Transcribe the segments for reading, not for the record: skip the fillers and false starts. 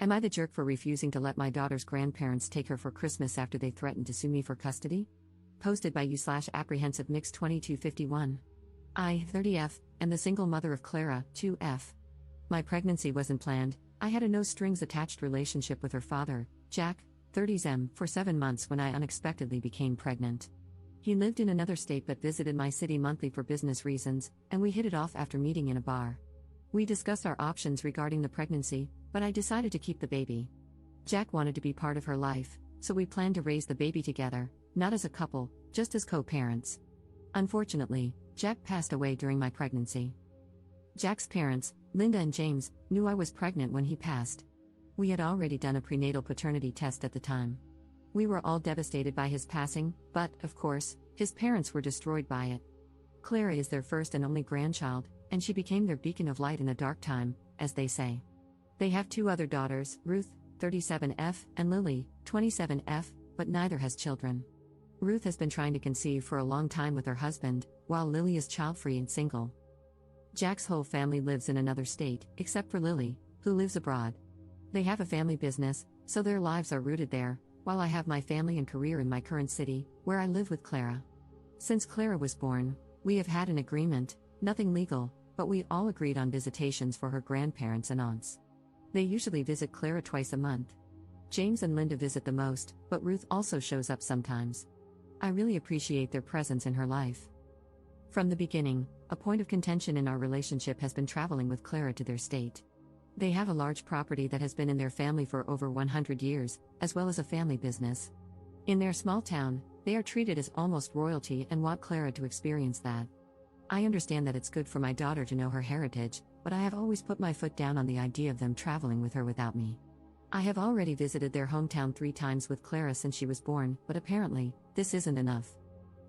Am I the jerk for refusing to let my daughter's grandparents take her for Christmas after they threatened to sue me for custody? Posted by you/apprehensive mix 2251. I, 30F, am the single mother of Clara, 2F. My pregnancy wasn't planned. I had a no-strings-attached relationship with her father, Jack, 30M, for 7 months when I unexpectedly became pregnant. He lived in another state but visited my city monthly for business reasons, and we hit it off after meeting in a bar. We discussed our options regarding the pregnancy, but I decided to keep the baby. Jack wanted to be part of her life, so we planned to raise the baby together, not as a couple, just as co-parents. Unfortunately, Jack passed away during my pregnancy. Jack's parents, Linda and James, knew I was pregnant when he passed. We had already done a prenatal paternity test at the time. We were all devastated by his passing, but, of course, his parents were destroyed by it. Clara is their first and only grandchild, and she became their beacon of light in a dark time, as they say. They have 2 other daughters, Ruth, 37F, and Lily, 27F, but neither has children. Ruth has been trying to conceive for a long time with her husband, while Lily is child-free and single. Jack's whole family lives in another state, except for Lily, who lives abroad. They have a family business, so their lives are rooted there, while I have my family and career in my current city, where I live with Clara. Since Clara was born, we have had an agreement, nothing legal, but we all agreed on visitations for her grandparents and aunts. They usually visit Clara twice a month. James and Linda visit the most, but Ruth also shows up sometimes. I really appreciate their presence in her life. From the beginning, a point of contention in our relationship has been traveling with Clara to their state. They have a large property that has been in their family for over 100 years, as well as a family business. In their small town, they are treated as almost royalty and want Clara to experience that. I understand that it's good for my daughter to know her heritage, but I have always put my foot down on the idea of them traveling with her without me. I have already visited their hometown 3 times with Clara since she was born, but apparently, this isn't enough.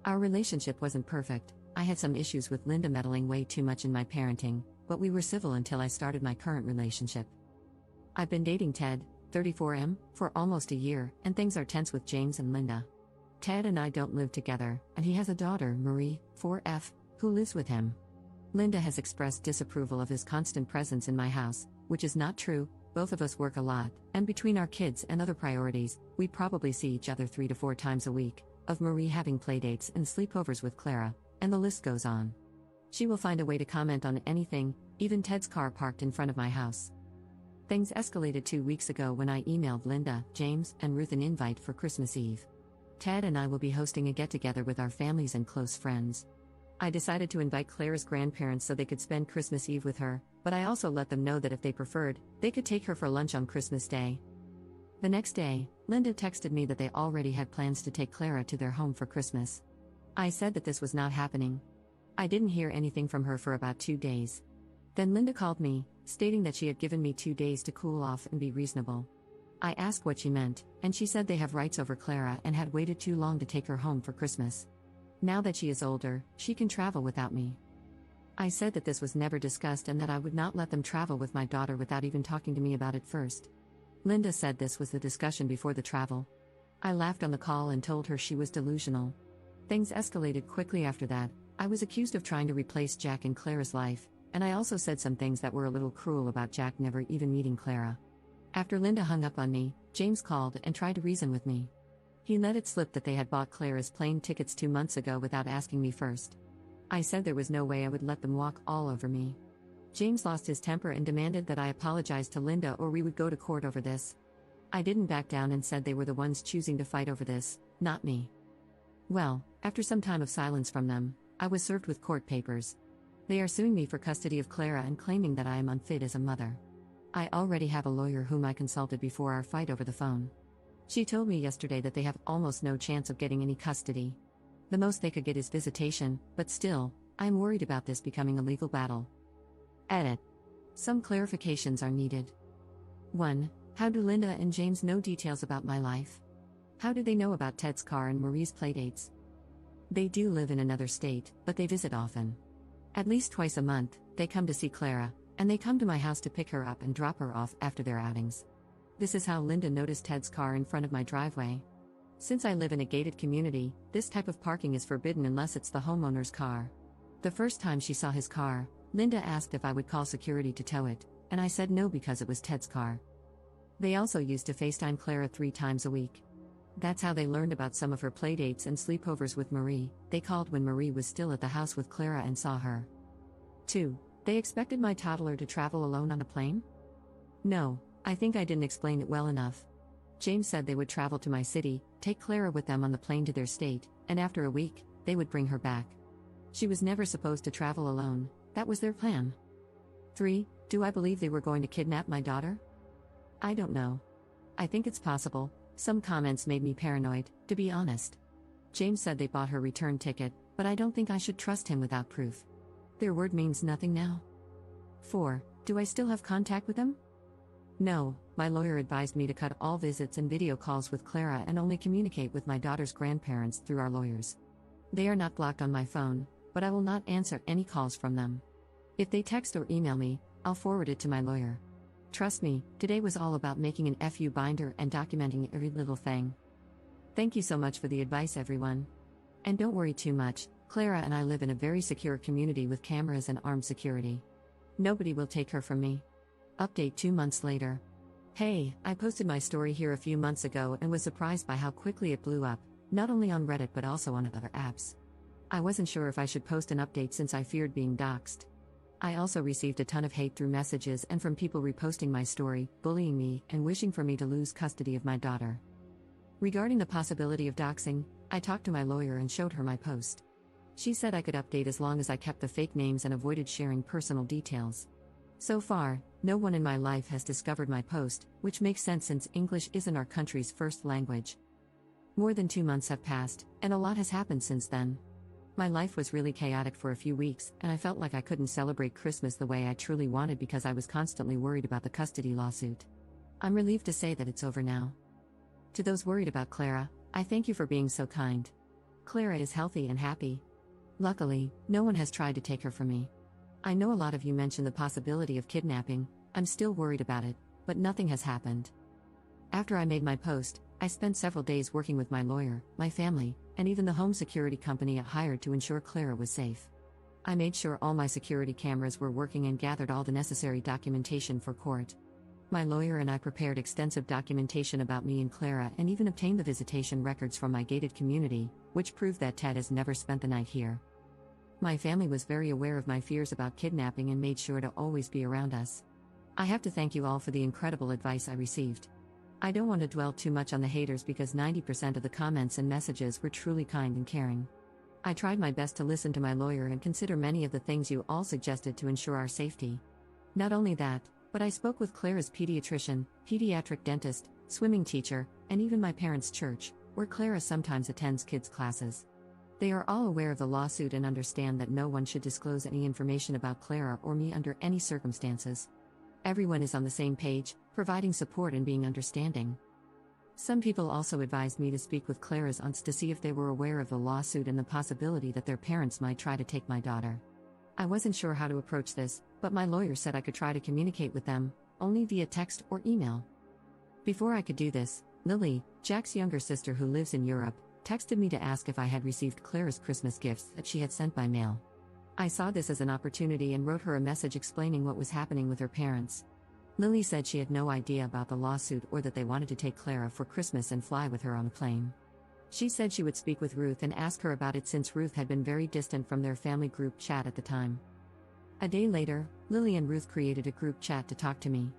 Our relationship wasn't perfect. I had some issues with Linda meddling way too much in my parenting, but we were civil until I started my current relationship. I've been dating Ted, 34M, for almost a year, and things are tense with James and Linda. Ted and I don't live together, and he has a daughter, Marie, 4F, who lives with him. Linda has expressed disapproval of his constant presence in my house, which is not true. Both of us work a lot, and between our kids and other priorities, we probably see each other 3 to 4 times a week, of Marie having playdates and sleepovers with Clara, and the list goes on. She will find a way to comment on anything, even Ted's car parked in front of my house. Things escalated 2 weeks ago when I emailed Linda, James, and Ruth an invite for Christmas Eve. Ted and I will be hosting a get-together with our families and close friends. I decided to invite Clara's grandparents so they could spend Christmas Eve with her, but I also let them know that if they preferred, they could take her for lunch on Christmas Day. The next day, Linda texted me that they already had plans to take Clara to their home for Christmas. I said that this was not happening. I didn't hear anything from her for about 2 days. Then Linda called me, stating that she had given me 2 days to cool off and be reasonable. I asked what she meant, and she said they have rights over Clara and had waited too long to take her home for Christmas. Now that she is older, she can travel without me. I said that this was never discussed and that I would not let them travel with my daughter without even talking to me about it first. Linda said this was the discussion before the travel. I laughed on the call and told her she was delusional. Things escalated quickly after that. I was accused of trying to replace Jack in Clara's life, and I also said some things that were a little cruel about Jack never even meeting Clara. After Linda hung up on me, James called and tried to reason with me. He let it slip that they had bought Clara's plane tickets 2 months ago without asking me first. I said there was no way I would let them walk all over me. James lost his temper and demanded that I apologize to Linda or we would go to court over this. I didn't back down and said they were the ones choosing to fight over this, not me. Well, after some time of silence from them, I was served with court papers. They are suing me for custody of Clara and claiming that I am unfit as a mother. I already have a lawyer whom I consulted before our fight over the phone. She told me yesterday that they have almost no chance of getting any custody. The most they could get is visitation, but still, I am worried about this becoming a legal battle. Edit. Some clarifications are needed. 1. How do Linda and James know details about my life? How do they know about Ted's car and Marie's playdates? They do live in another state, but they visit often. At least twice a month, they come to see Clara, and they come to my house to pick her up and drop her off after their outings. This is how Linda noticed Ted's car in front of my driveway. Since I live in a gated community, this type of parking is forbidden unless it's the homeowner's car. The first time she saw his car, Linda asked if I would call security to tow it, and I said no because it was Ted's car. They also used to FaceTime Clara 3 times a week. That's how they learned about some of her playdates and sleepovers with Marie. They called when Marie was still at the house with Clara and saw her. 2. They expected my toddler to travel alone on a plane? No, I think I didn't explain it well enough. James said they would travel to my city, take Clara with them on the plane to their state, and after a week, they would bring her back. She was never supposed to travel alone, that was their plan. 3. Do I believe they were going to kidnap my daughter? I don't know. I think it's possible. Some comments made me paranoid, to be honest. James said they bought her return ticket, but I don't think I should trust him without proof. Their word means nothing now. 4. Do I still have contact with them? No, my lawyer advised me to cut all visits and video calls with Clara and only communicate with my daughter's grandparents through our lawyers. They are not blocked on my phone, but I will not answer any calls from them. If they text or email me, I'll forward it to my lawyer. Trust me, today was all about making an FU binder and documenting every little thing. Thank you so much for the advice, everyone. And don't worry too much, Clara and I live in a very secure community with cameras and armed security. Nobody will take her from me. Update 2 months later. Hey, I posted my story here a few months ago and was surprised by how quickly it blew up, not only on Reddit but also on other apps. I wasn't sure if I should post an update since I feared being doxxed. I also received a ton of hate through messages and from people reposting my story, bullying me, and wishing for me to lose custody of my daughter. Regarding the possibility of doxing, I talked to my lawyer and showed her my post. She said I could update as long as I kept the fake names and avoided sharing personal details. So far, no one in my life has discovered my post, which makes sense since English isn't our country's first language. More than 2 months have passed, and a lot has happened since then. My life was really chaotic for a few weeks, and I felt like I couldn't celebrate Christmas the way I truly wanted because I was constantly worried about the custody lawsuit. I'm relieved to say that it's over now. To those worried about Clara, I thank you for being so kind. Clara is healthy and happy. Luckily, no one has tried to take her from me. I know a lot of you mentioned the possibility of kidnapping. I'm still worried about it, but nothing has happened. After I made my post, I spent several days working with my lawyer, my family, and even the home security company I hired to ensure Clara was safe. I made sure all my security cameras were working and gathered all the necessary documentation for court. My lawyer and I prepared extensive documentation about me and Clara and even obtained the visitation records from my gated community, which proved that Ted has never spent the night here. My family was very aware of my fears about kidnapping and made sure to always be around us. I have to thank you all for the incredible advice I received. I don't want to dwell too much on the haters because 90% of the comments and messages were truly kind and caring. I tried my best to listen to my lawyer and consider many of the things you all suggested to ensure our safety. Not only that, but I spoke with Clara's pediatrician, pediatric dentist, swimming teacher, and even my parents' church, where Clara sometimes attends kids' classes. They are all aware of the lawsuit and understand that no one should disclose any information about Clara or me under any circumstances. Everyone is on the same page, providing support and being understanding. Some people also advised me to speak with Clara's aunts to see if they were aware of the lawsuit and the possibility that their parents might try to take my daughter. I wasn't sure how to approach this, but my lawyer said I could try to communicate with them, only via text or email. Before I could do this, Lily, Jack's younger sister who lives in Europe, texted me to ask if I had received Clara's Christmas gifts that she had sent by mail. I saw this as an opportunity and wrote her a message explaining what was happening with her parents. Lily said she had no idea about the lawsuit or that they wanted to take Clara for Christmas and fly with her on a plane. She said she would speak with Ruth and ask her about it since Ruth had been very distant from their family group chat at the time. A day later, Lily and Ruth created a group chat to talk to me.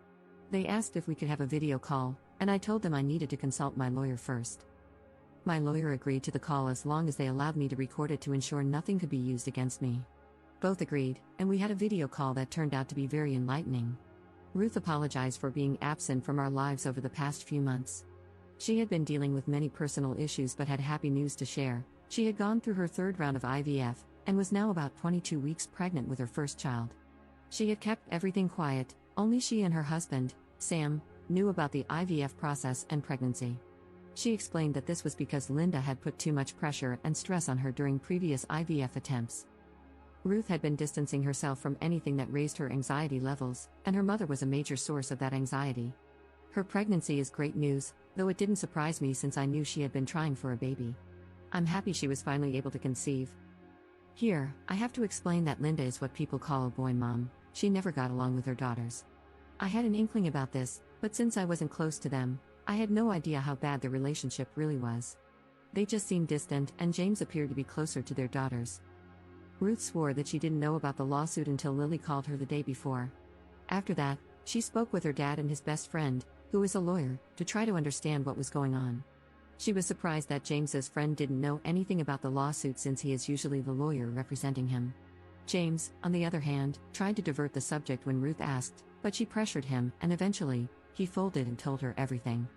They asked if we could have a video call, and I told them I needed to consult my lawyer first. My lawyer agreed to the call as long as they allowed me to record it to ensure nothing could be used against me. Both agreed, and we had a video call that turned out to be very enlightening. Ruth apologized for being absent from our lives over the past few months. She had been dealing with many personal issues but had happy news to share. She had gone through her 3rd round of IVF, and was now about 22 weeks pregnant with her first child. She had kept everything quiet, only she and her husband, Sam, knew about the IVF process and pregnancy. She explained that this was because Linda had put too much pressure and stress on her during previous IVF attempts. Ruth had been distancing herself from anything that raised her anxiety levels, and her mother was a major source of that anxiety. Her pregnancy is great news, though it didn't surprise me since I knew she had been trying for a baby. I'm happy she was finally able to conceive. Here, I have to explain that Linda is what people call a boy mom. She never got along with her daughters. I had an inkling about this, But since I wasn't close to them, I had no idea how bad the relationship really was. They just seemed distant, and James appeared to be closer to their daughters. Ruth swore that she didn't know about the lawsuit until Lily called her the day before. After that, she spoke with her dad and his best friend, who is a lawyer, to try to understand what was going on. She was surprised that James's friend didn't know anything about the lawsuit since he is usually the lawyer representing him. James, on the other hand, tried to divert the subject when Ruth asked, but she pressured him, and eventually, he folded and told her everything.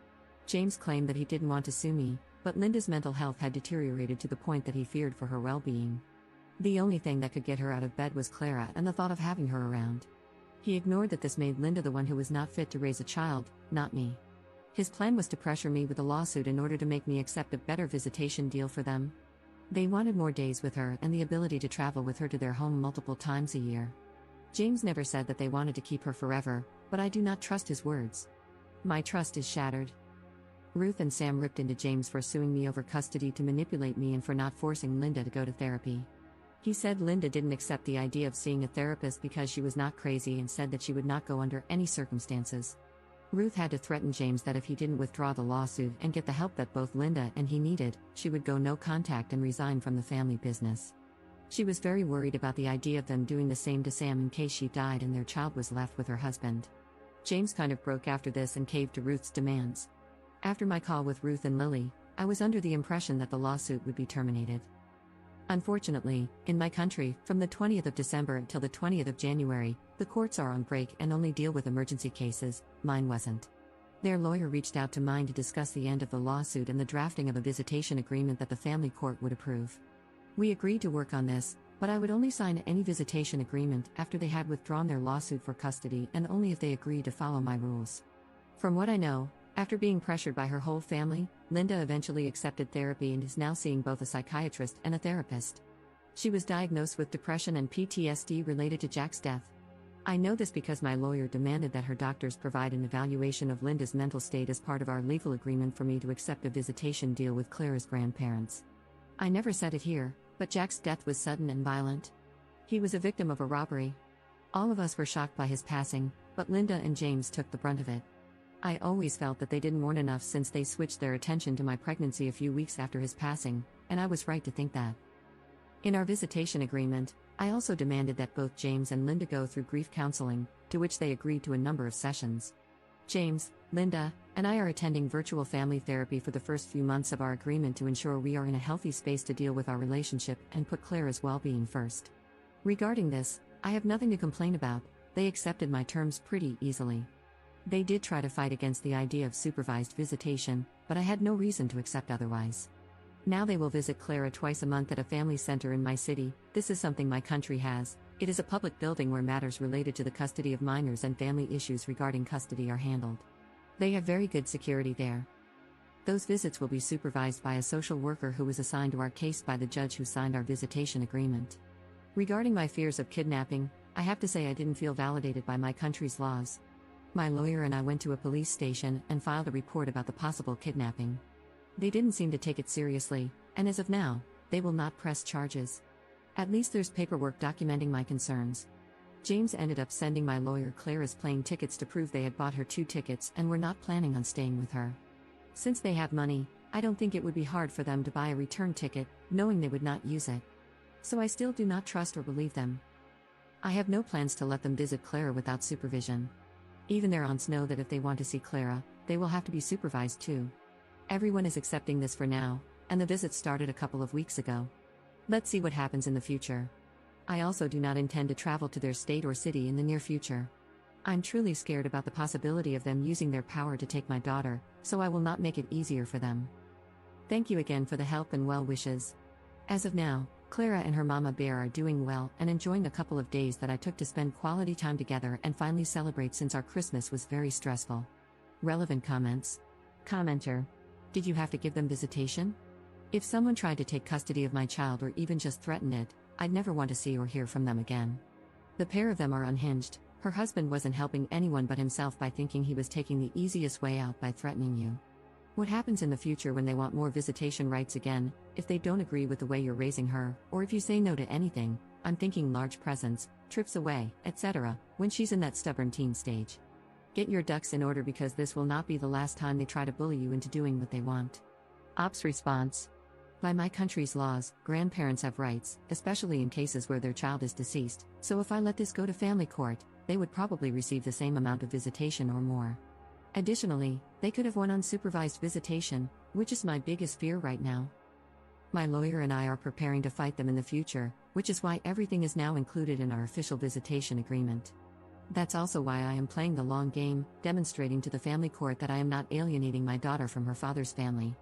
James claimed that he didn't want to sue me, but Linda's mental health had deteriorated to the point that he feared for her well-being. The only thing that could get her out of bed was Clara and the thought of having her around. He ignored that this made Linda the one who was not fit to raise a child, not me. His plan was to pressure me with a lawsuit in order to make me accept a better visitation deal for them. They wanted more days with her and the ability to travel with her to their home multiple times a year. James never said that they wanted to keep her forever, but I do not trust his words. My trust is shattered. Ruth and Sam ripped into James for suing me over custody to manipulate me and for not forcing Linda to go to therapy. He said Linda didn't accept the idea of seeing a therapist because she was not crazy and said that she would not go under any circumstances. Ruth had to threaten James that if he didn't withdraw the lawsuit and get the help that both Linda and he needed, she would go no contact and resign from the family business. She was very worried about the idea of them doing the same to Sam in case she died and their child was left with her husband. James kind of broke after this and caved to Ruth's demands. After my call with Ruth and Lily, I was under the impression that the lawsuit would be terminated. Unfortunately, in my country, from the 20th of December until the 20th of January, the courts are on break and only deal with emergency cases. Mine wasn't. Their lawyer reached out to mine to discuss the end of the lawsuit and the drafting of a visitation agreement that the family court would approve. We agreed to work on this, but I would only sign any visitation agreement after they had withdrawn their lawsuit for custody and only if they agreed to follow my rules. From what I know, after being pressured by her whole family, Linda eventually accepted therapy and is now seeing both a psychiatrist and a therapist. She was diagnosed with depression and PTSD related to Jack's death. I know this because my lawyer demanded that her doctors provide an evaluation of Linda's mental state as part of our legal agreement for me to accept a visitation deal with Clara's grandparents. I never said it here, but Jack's death was sudden and violent. He was a victim of a robbery. All of us were shocked by his passing, but Linda and James took the brunt of it. I always felt that they didn't mourn enough since they switched their attention to my pregnancy a few weeks after his passing, and I was right to think that. In our visitation agreement, I also demanded that both James and Linda go through grief counseling, to which they agreed to a number of sessions. James, Linda, and I are attending virtual family therapy for the first few months of our agreement to ensure we are in a healthy space to deal with our relationship and put Clara's well-being first. Regarding this, I have nothing to complain about. They accepted my terms pretty easily. They did try to fight against the idea of supervised visitation, but I had no reason to accept otherwise. Now they will visit Clara twice a month at a family center in my city. This is something my country has. It is a public building where matters related to the custody of minors and family issues regarding custody are handled. They have very good security there. Those visits will be supervised by a social worker who was assigned to our case by the judge who signed our visitation agreement. Regarding my fears of kidnapping, I have to say I didn't feel validated by my country's laws. My lawyer and I went to a police station and filed a report about the possible kidnapping. They didn't seem to take it seriously, and as of now, they will not press charges. At least there's paperwork documenting my concerns. James ended up sending my lawyer Clara's plane tickets to prove they had bought her 2 tickets and were not planning on staying with her. Since they have money, I don't think it would be hard for them to buy a return ticket, knowing they would not use it. So I still do not trust or believe them. I have no plans to let them visit Clara without supervision. Even their aunts know that if they want to see Clara, they will have to be supervised too. Everyone is accepting this for now, and the visit started a couple of weeks ago. Let's see what happens in the future. I also do not intend to travel to their state or city in the near future. I'm truly scared about the possibility of them using their power to take my daughter, so I will not make it easier for them. Thank you again for the help and well wishes. As of now, Clara and her mama bear are doing well and enjoying a couple of days that I took to spend quality time together and finally celebrate since our Christmas was very stressful. Relevant comments. Commenter. Did you have to give them visitation? If someone tried to take custody of my child or even just threatened it, I'd never want to see or hear from them again. The pair of them are unhinged. Her husband wasn't helping anyone but himself by thinking he was taking the easiest way out by threatening you. What happens in the future when they want more visitation rights again, if they don't agree with the way you're raising her, or if you say no to anything? I'm thinking large presents, trips away, etc., when she's in that stubborn teen stage. Get your ducks in order because this will not be the last time they try to bully you into doing what they want. Ops response. By my country's laws, grandparents have rights, especially in cases where their child is deceased, so if I let this go to family court, they would probably receive the same amount of visitation or more. Additionally, they could have one unsupervised visitation, which is my biggest fear right now. My lawyer and I are preparing to fight them in the future, which is why everything is now included in our official visitation agreement. That's also why I am playing the long game, demonstrating to the family court that I am not alienating my daughter from her father's family.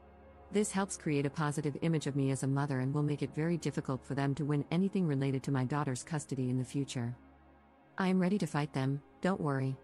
This helps create a positive image of me as a mother and will make it very difficult for them to win anything related to my daughter's custody in the future. I am ready to fight them, don't worry.